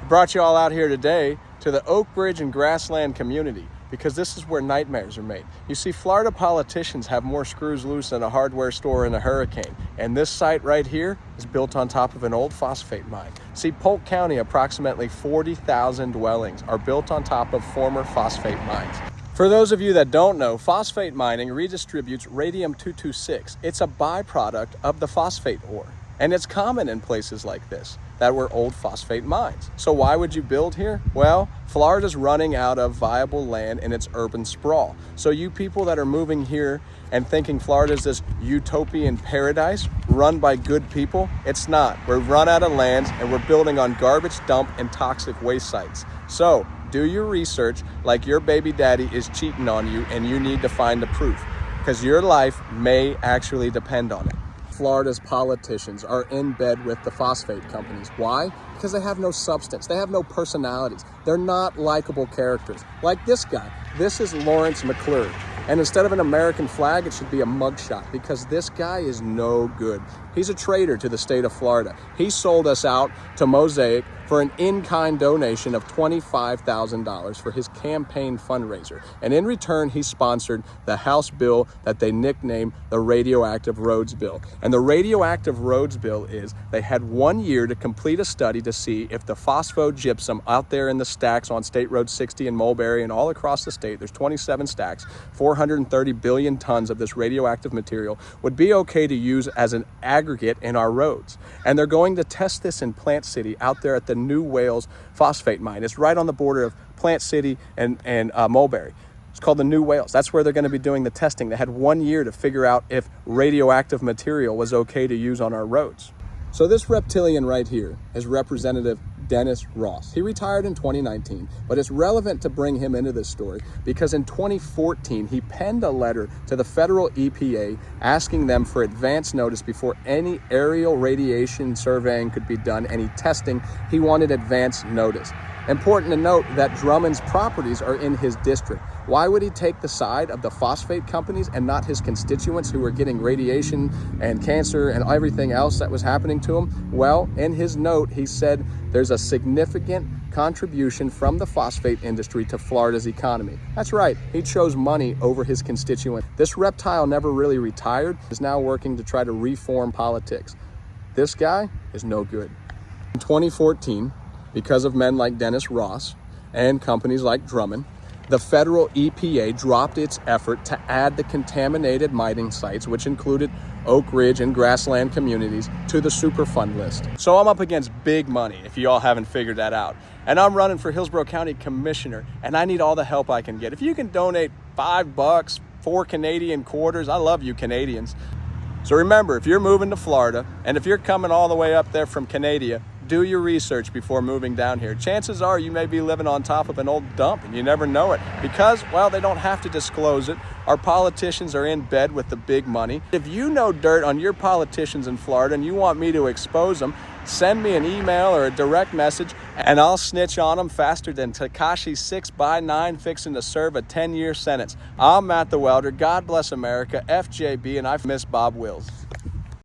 brought you all out here today to the Oak Ridge and Grassland community because this is where nightmares are made. You see, Florida politicians have more screws loose than a hardware store in a hurricane. And this site right here is built on top of an old phosphate mine. See, Polk County, approximately 40,000 dwellings are built on top of former phosphate mines. For those of you that don't know, phosphate mining redistributes radium-226. It's a byproduct of the phosphate ore. And it's common in places like this that were old phosphate mines. So why would you build here? Well, Florida's running out of viable land in its urban sprawl. So you people that are moving here and thinking Florida's this utopian paradise run by good people, it's not. We've run out of land and we're building on garbage dump and toxic waste sites. So do your research like your baby daddy is cheating on you and you need to find the proof because your life may actually depend on it. Florida's politicians are in bed with the phosphate companies. Why? Because they have no substance. They have no personalities. They're not likable characters. Like this guy. This is Lawrence McClure. And instead of an American flag, it should be a mugshot because this guy is no good. He's a traitor to the state of Florida. He sold us out to Mosaic for an in-kind donation of $25,000 for his campaign fundraiser. And in return, he sponsored the House bill that they nicknamed the Radioactive Roads Bill. And the Radioactive Roads Bill is they had 1 year to complete a study to see if the phosphogypsum out there in the stacks on State Road 60 in Mulberry and all across the state, there's 27 stacks, 430 billion tons of this radioactive material would be okay to use as an aggregate in our roads. And they're going to test this in Plant City out there at the New Wales phosphate mine. It's right on the border of Plant City and Mulberry. It's called the New Wales. That's where they're going to be doing the testing. They had 1 year to figure out if radioactive material was okay to use on our roads. So this reptilian right here is Representative Dennis Ross. He retired in 2019, but it's relevant to bring him into this story because in 2014, he penned a letter to the federal EPA asking them for advance notice before any aerial radiation surveying could be done, any testing. He wanted advance notice. Important to note that Drummond's properties are in his district. Why would he take the side of the phosphate companies and not his constituents who were getting radiation and cancer and everything else that was happening to him? Well, in his note, he said there's a significant contribution from the phosphate industry to Florida's economy. That's right, he chose money over his constituent. This reptile never really retired, is now working to try to reform politics. This guy is no good. In 2014, because of men like Dennis Ross and companies like Drummond, the federal EPA dropped its effort to add the contaminated mining sites, which included Oak Ridge and Grassland communities, to the Superfund list. So I'm up against big money, if you all haven't figured that out. And I'm running for Hillsborough County Commissioner, and I need all the help I can get. If you can donate $5, 4 Canadian quarters, I love you Canadians. So remember, if you're moving to Florida, and if you're coming all the way up there from Canada, do your research before moving down here. Chances are you may be living on top of an old dump and you never know it because, well, they don't have to disclose it. Our politicians are in bed with the big money. If you know dirt on your politicians in Florida and you want me to expose them, send me an email or a direct message and I'll snitch on them faster than Tekashi 6x9 fixing to serve a 10-year sentence. I'm Matt the Welder. God bless America, FJB, and I miss Bob Wills.